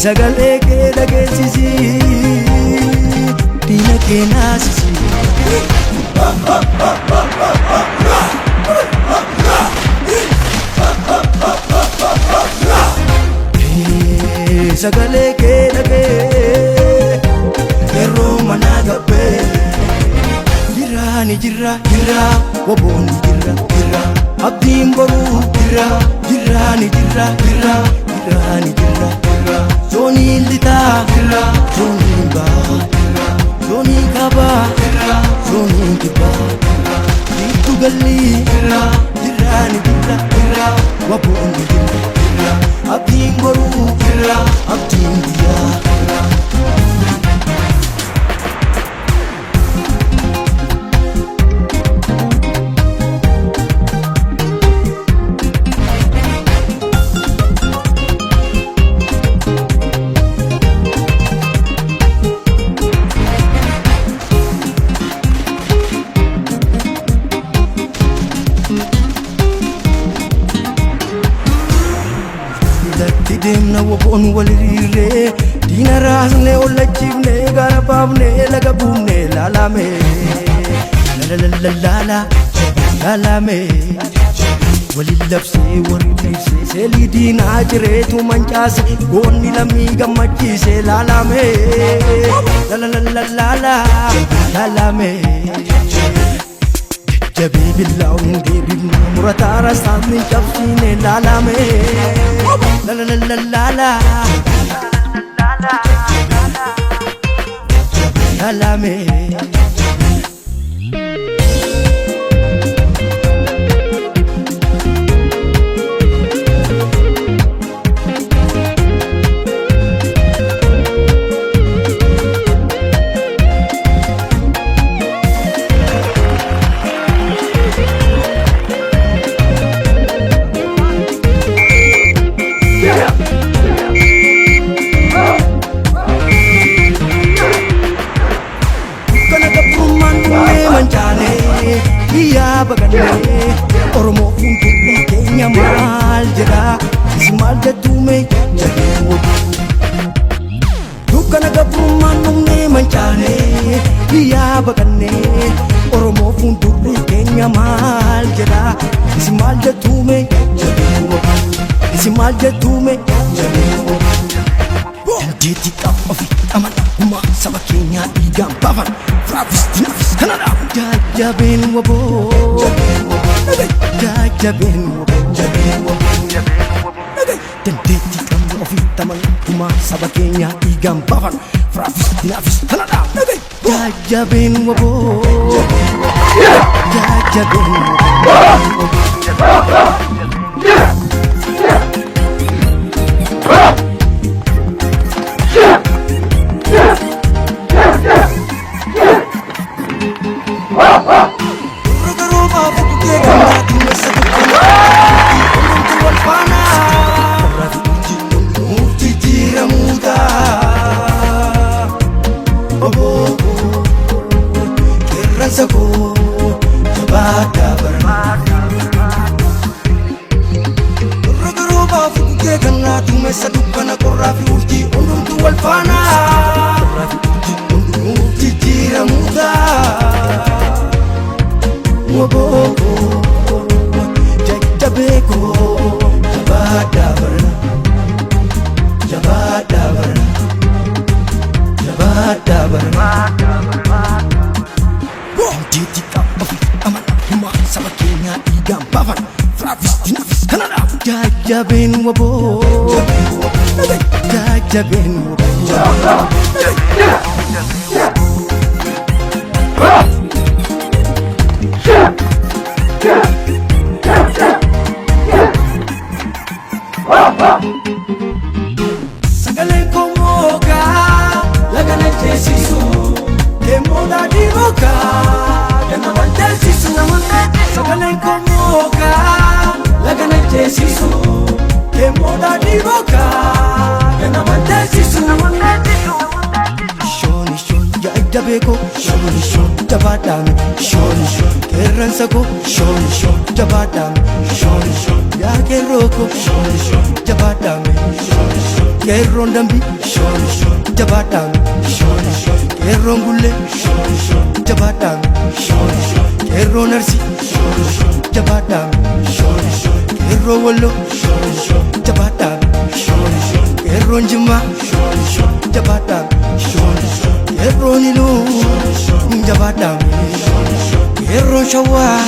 Sagalee kee dhageessisi diina kee naasisi. Sagalee kee dhagee yeroo mana gabbee jiraani jirra waboonni jirra abdiin boruu jiraani jirra zooniin lixaa zooniin baa zooniin kaabaa zooniin kibbaa gidduu gallii jiraani jirra waboonni jirra abdiin boruu abdiin biyyaa. Deemna waboon walirree diina raasnee ollachiifnee gaara baafnee laga buufnee laalamee waliin labsee warri dhiibsee seelii diinaa jireetu mancaase goonni lammii gammachiisee laalamee jabee billaa'uun deebifne murataa rasaan min cabsiine laalamee laalamee. Biyya bagannee Oromoo fuuldurri keenya maal jedha isi maal jettume jabee waboo dukkana gabrummaan dhumnee mancaanee biyya bagannee Oromoo fuuldurri keenya maal jedha isi maal jettume jabee waboo isi maal jettume jabee waboo dandeetti qaba ofi amanamummaa saba keenyaa dhiigaan baafan firaafis dinaafis kanadha. Jabeen waboo jabeen waboo dandeetti qabnu ofii amanamummaa saba keenyaa dhiigaan baafan firaafis dinaafis kanadha. Jabeen waboo jabeen waboo. Tumessa dukkana qorraa fi urjii hundumtu wal faana hundumti jijjiiramuudha waboo jajjabeekoo jabaadhaa barra dandeetti qaba fi amanamummaa saba keenyaa dhiigaan baafan firaafis dinaafis kanadha. Jabeen waboo jabeen waboo. Sagaleen koo moogaa laga na jeesisu keemoodaa dhiirokaa ganna wal jeesisu sagaleen koo moogaa laga na jeesisu keemoodaa dhiirokaa ganna wal jeesisu. Shoon jajjabeekoo shoon jabaadhaame shoon qeerransakoo shoon jabaadhaame shoon yaa qeerrookoo shoon jabaadhaame shoon. Qeerroon dambii jabaadhaan qeerroon gullee jabaadhaan qeerroon arsii jabaadhaan qeerroon walloo jabaadhaan qeerroon jimmaa jabaadhaan qeerroon iluu jabaadhaan qeerroon shawaa